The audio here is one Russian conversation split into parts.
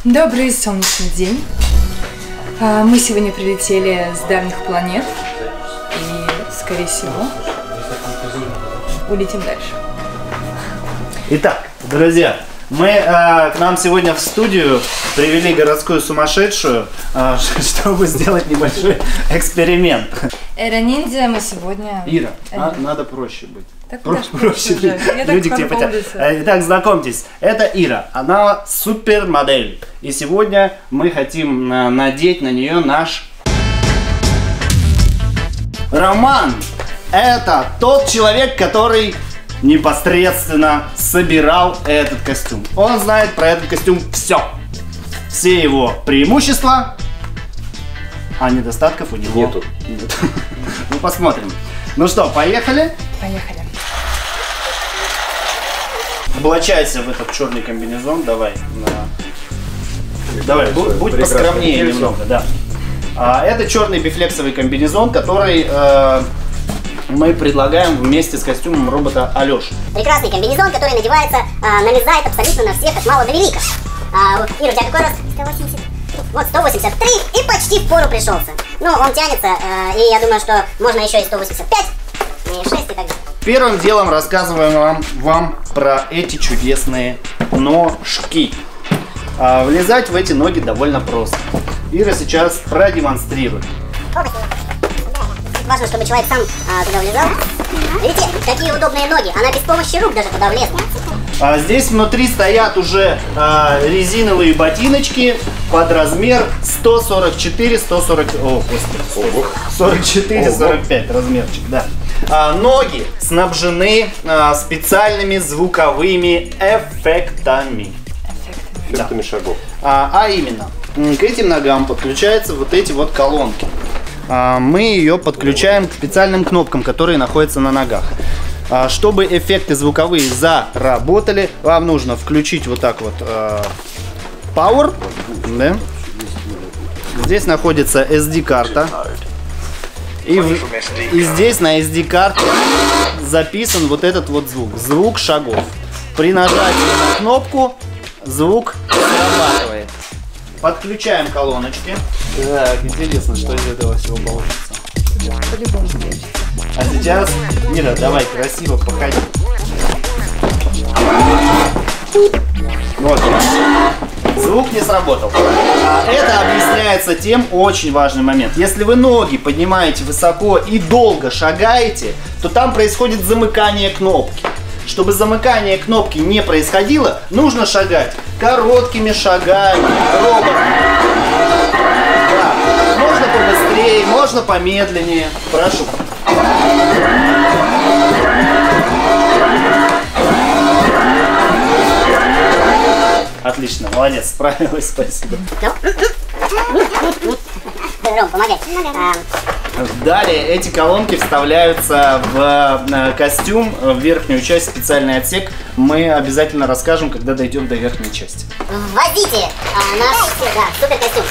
Добрый солнечный день. Мы сегодня прилетели с дальних планет и, скорее всего, улетим дальше. Итак, друзья, мы к нам сегодня в студию привели городскую сумасшедшую, чтобы сделать небольшой эксперимент. Эра ниндзя, мы сегодня... Ира, надо проще быть. Так проще. Люди к тебе хотят. Итак, знакомьтесь, это Ира, она супермодель. И сегодня мы хотим надеть на нее наш Роман. Это тот человек, который непосредственно собирал этот костюм. Он знает про этот костюм все. Все его преимущества, а недостатков у него нету. Ну, посмотрим. Ну что, поехали? Поехали. Облачайся в этот черный комбинезон, давай. Давай, будь поскромнее немного, да. Это черный бифлексовый комбинезон, который мы предлагаем вместе с костюмом робота Алёши. Прекрасный комбинезон, который надевается, налезает абсолютно на всех от мала до велика. Ира, у тебя какой рост? 180. Вот 183 и почти в пору пришелся. Ну, он тянется, и я думаю, что можно еще и 185, и 6 и так далее. Первым делом рассказываем вам про эти чудесные ножки. Влезать в эти ноги довольно просто. Ира сейчас продемонстрирует. Важно, чтобы человек сам туда влезал. Видите, какие удобные ноги. Она без помощи рук даже туда влезла. Здесь внутри стоят уже резиновые ботиночки под размер 44-45 размерчик, да. Ноги снабжены специальными звуковыми эффектами. Эффектами шагов. А именно, к этим ногам подключаются вот эти вот колонки. Мы ее подключаем к специальным кнопкам, которые находятся на ногах. Чтобы эффекты звуковые заработали, вам нужно включить вот так вот Power. Да? Здесь находится SD-карта. И здесь на SD-карте записан вот этот вот звук. Звук шагов. При нажатии на кнопку звук срабатывает. Подключаем колоночки. Так, интересно, что из этого всего получится. По-любому получится. А сейчас, Ира, давай красиво походи. Вот. Звук не сработал. Это объясняется тем, очень важный момент. Если вы ноги поднимаете высоко и долго шагаете, то там происходит замыкание кнопки. Чтобы замыкание кнопки не происходило, нужно шагать короткими шагами, роботами. Да. Можно побыстрее, можно помедленнее. Прошу. Отлично, молодец, справилась, спасибо. Ром, помогай. Далее эти колонки вставляются в костюм, в верхнюю часть, специальный отсек. Мы обязательно расскажем, когда дойдем до верхней части. Вводите наш супер костюм.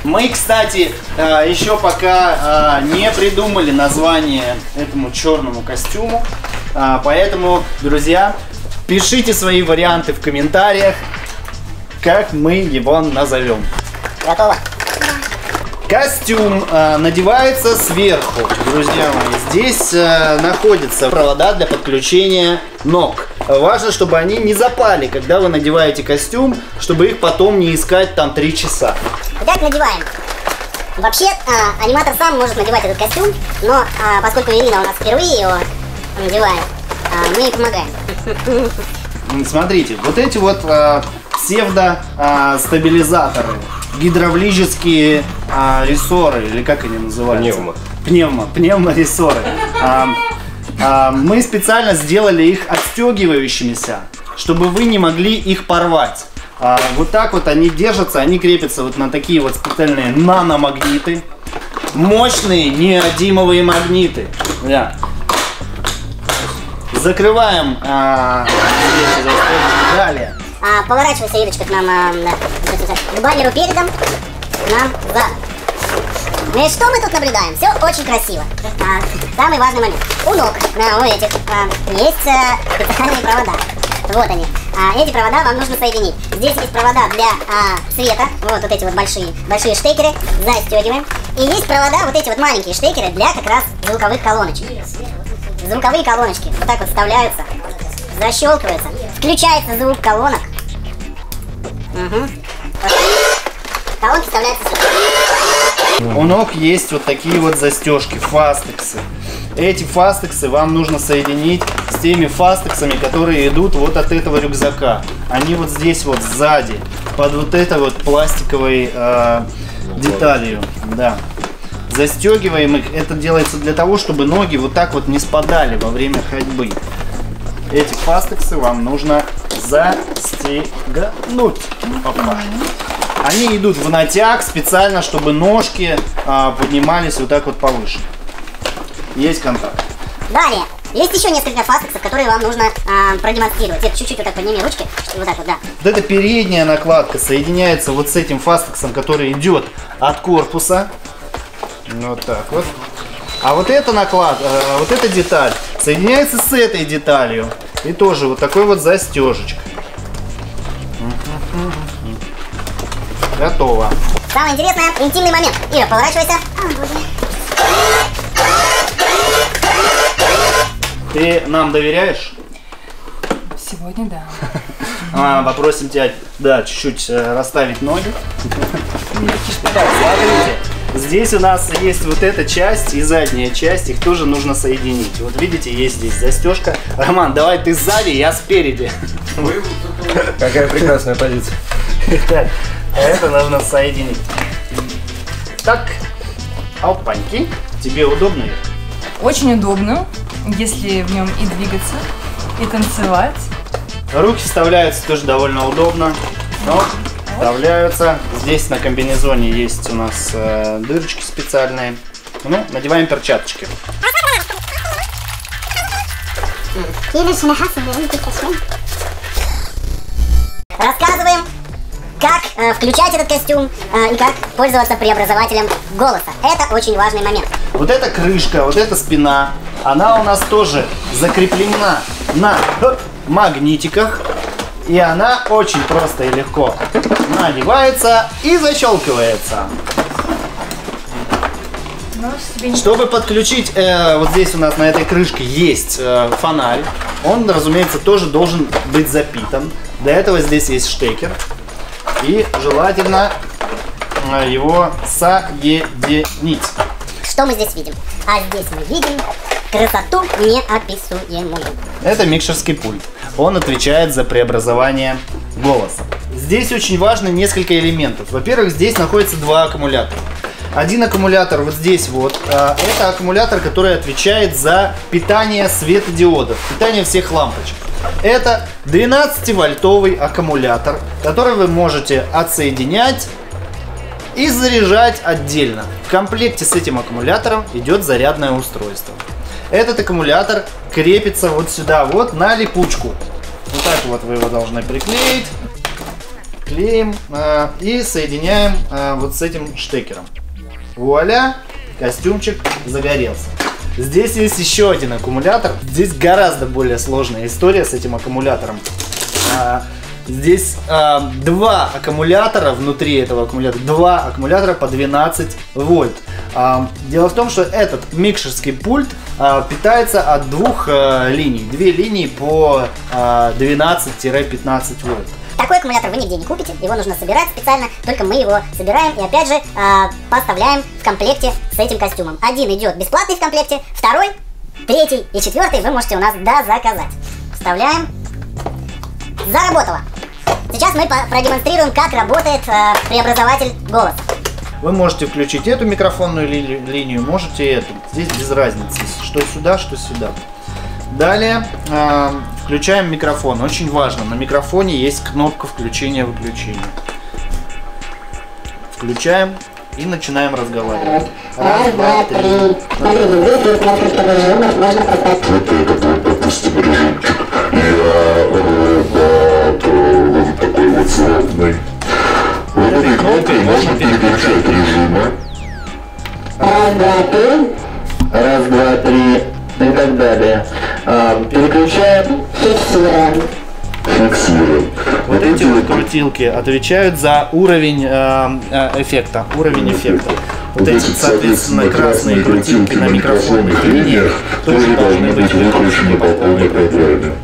Мы, кстати, еще пока не придумали название этому черному костюму, поэтому, друзья, пишите свои варианты в комментариях, как мы его назовем. Готово. Костюм надевается сверху, друзья мои. Здесь находятся провода для подключения ног. Важно, чтобы они не запали, когда вы надеваете костюм, чтобы их потом не искать там 3 часа. Итак, надеваем. Вообще, аниматор сам может надевать этот костюм, но поскольку Ирина у нас впервые его надевает, мы ей помогаем. Смотрите, вот эти вот псевдостабилизаторы, гидравлические рессоры, или как они называются? Пневморессоры. Мы специально сделали их отстегивающимися, чтобы вы не могли их порвать. Вот так вот они держатся, они крепятся вот на такие вот специальные наномагниты. Мощные неодимовые магниты. Да. Закрываем далее. Поворачивайся, Ирочка, к нам, к баннеру передом, нам задом. Ну и что мы тут наблюдаем? Все очень красиво. Самый важный момент. У ног, у этих, есть специальные провода. Вот они. Эти провода вам нужно соединить. Здесь есть провода для света. Вот эти вот большие штекеры. Застегиваем. И есть провода, вот эти вот маленькие штекеры для как раз звуковых колоночек. Звуковые колоночки вот так вот вставляются, защелкиваются. Включается звук колонок. Угу. Колонки вставляются сюда. У ног есть вот такие вот застежки, фастексы. Эти фастексы вам нужно соединить с теми фастексами, которые идут вот от этого рюкзака. Они вот здесь вот сзади, под вот этой вот пластиковой деталью. Да. Застегиваем их. Это делается для того, чтобы ноги вот так вот не спадали во время ходьбы. Эти фастексы вам нужно застегнуть. Опа. Они идут в натяг специально, чтобы ножки поднимались вот так вот повыше. Есть контакт. Далее. Есть еще несколько фастексов, которые вам нужно продемонстрировать. Это чуть-чуть вот так подними ручки. Вот так вот, да. Вот эта передняя накладка соединяется вот с этим фастексом, который идет от корпуса. Вот так вот. А вот эта накладка, вот эта деталь соединяется с этой деталью. И тоже вот такой вот застежечек. Готово. Самое интересное, интимный момент. Ира, поворачивайся. Ты нам доверяешь? Сегодня да. Попросим тебя, да, чуть-чуть расставить ноги. Так, смотрите. Здесь у нас есть вот эта часть и задняя часть, их тоже нужно соединить. Вот видите, есть здесь застежка. Роман, давай ты сзади, я спереди. Какая прекрасная позиция. Так, это нужно соединить. Так, опаньки. Тебе удобно? Очень удобно, если в нем и двигаться, и танцевать. Руки вставляются тоже довольно удобно. Но вставляются. Здесь на комбинезоне есть у нас дырочки специальные. Ну, надеваем перчаточки. Рассказываем, как включать этот костюм и как пользоваться преобразователем голоса. Это очень важный момент. Вот эта крышка, вот эта спина, она у нас тоже закреплена на магнитиках. И она очень просто и легко надевается и защелкивается. Чтобы подключить, вот здесь у нас на этой крышке есть фонарь. Он, разумеется, тоже должен быть запитан. Для этого здесь есть штекер. И желательно его соединить. Что мы здесь видим? А здесь мы видим красоту неописуемую. Это микшерский пульт. Он отвечает за преобразование голоса. Здесь очень важно несколько элементов. Во-первых, здесь находится два аккумулятора. Один аккумулятор вот здесь вот. Это аккумулятор, который отвечает за питание светодиодов, питание всех лампочек. Это 12-вольтовый аккумулятор, который вы можете отсоединять и заряжать отдельно. В комплекте с этим аккумулятором идет зарядное устройство. Этот аккумулятор крепится вот сюда, вот на липучку. Вот так вот вы его должны приклеить. Клеим и соединяем вот с этим штекером. Вуаля, костюмчик загорелся. Здесь есть еще один аккумулятор. Здесь гораздо более сложная история с этим аккумулятором. Здесь два аккумулятора внутри этого аккумулятора. Два аккумулятора по 12 вольт. Дело в том, что этот микшерский пульт питается от двух линий. Две линии по 12-15 вольт. Такой аккумулятор вы нигде не купите, его нужно собирать специально, только мы его собираем и опять же поставляем в комплекте с этим костюмом. Один идет бесплатный в комплекте, второй, третий и четвертый вы можете у нас дозаказать. Вставляем. Заработало. Сейчас мы продемонстрируем, как работает преобразователь голоса. Вы можете включить эту микрофонную линию, можете эту. Здесь без разницы, что сюда, что сюда. Далее включаем микрофон. Очень важно, на микрофоне есть кнопка включения-выключения. Включаем и начинаем разговаривать. Раз, два, три. Этой кнопкой можно переключать режимы. Раз, два, три. И так далее. Переключаем. Фиксируем. Вот эти вот крутилки отвечают за уровень эффекта. Вот эти, соответственно, красные крутилки на микрофонных линиях тоже должны быть выкручены по полной программе.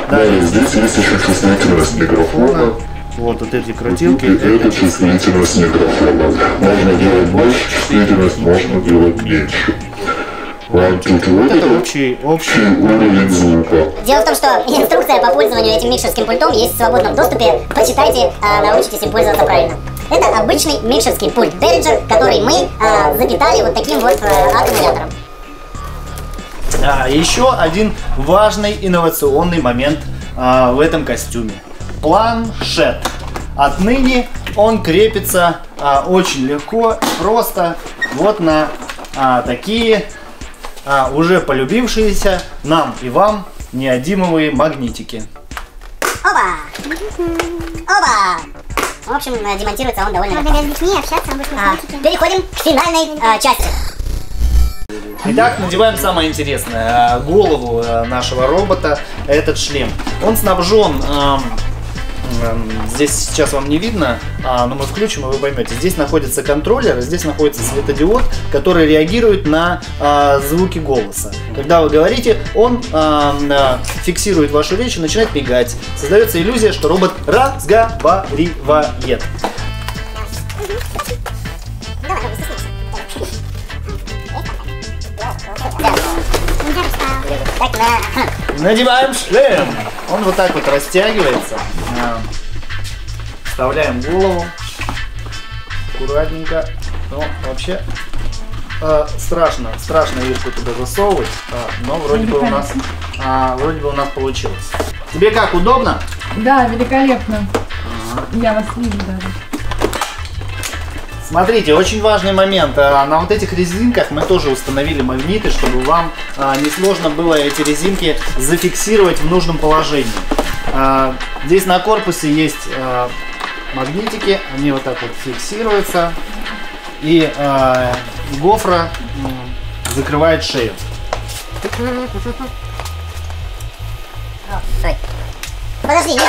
Далее здесь есть еще чувствительность микрофона. Вот эти крутилки. И это чувствительность микрофона. Можно делать больше чувствительность, можно делать меньше. Это общий уровень звука. Дело в том, что инструкция по пользованию этим микшерским пультом есть в свободном доступе. Почитайте, научитесь им пользоваться правильно. Это обычный микшерский пульт Behringer, который мы запитали вот таким вот аккумулятором. Еще один важный инновационный момент в этом костюме. Планшет. Отныне он крепится очень легко, просто вот на такие уже полюбившиеся нам и вам неодимовые магнитики. Оба! Оба! В общем, демонтируется он довольно легко. Можно с детьми общаться, переходим к финальной части. Итак, надеваем самое интересное. Голову нашего робота, этот шлем. Он снабжен, здесь сейчас вам не видно, но мы включим, и вы поймете. Здесь находится контроллер, здесь находится светодиод, который реагирует на звуки голоса. Когда вы говорите, он фиксирует вашу речь и начинает мигать. Создается иллюзия, что робот разговаривает. Надеваем шлем. Он вот так вот растягивается. Вставляем голову. Аккуратненько. Ну, вообще страшно ирку туда засовывать, но вроде бы у нас получилось. Тебе как, удобно? Да, великолепно. Я вас вижу даже. Смотрите, очень важный момент. На вот этих резинках мы тоже установили магниты, чтобы вам несложно было эти резинки зафиксировать в нужном положении. Здесь на корпусе есть магнитики, они вот так вот фиксируются, и гофра закрывает шею. Подожди, нет.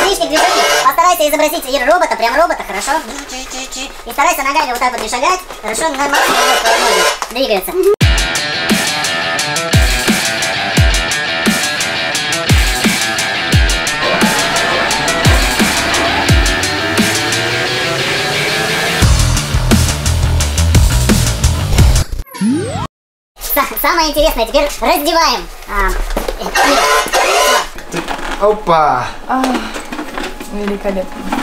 Лишних движений. Постарайся изобразить робота, прям робота, хорошо? И старайся ногами вот так вот не шагать. Хорошо, на максимум вот ноги двигаются. Самое интересное, теперь раздеваем. Опа! Великолепно.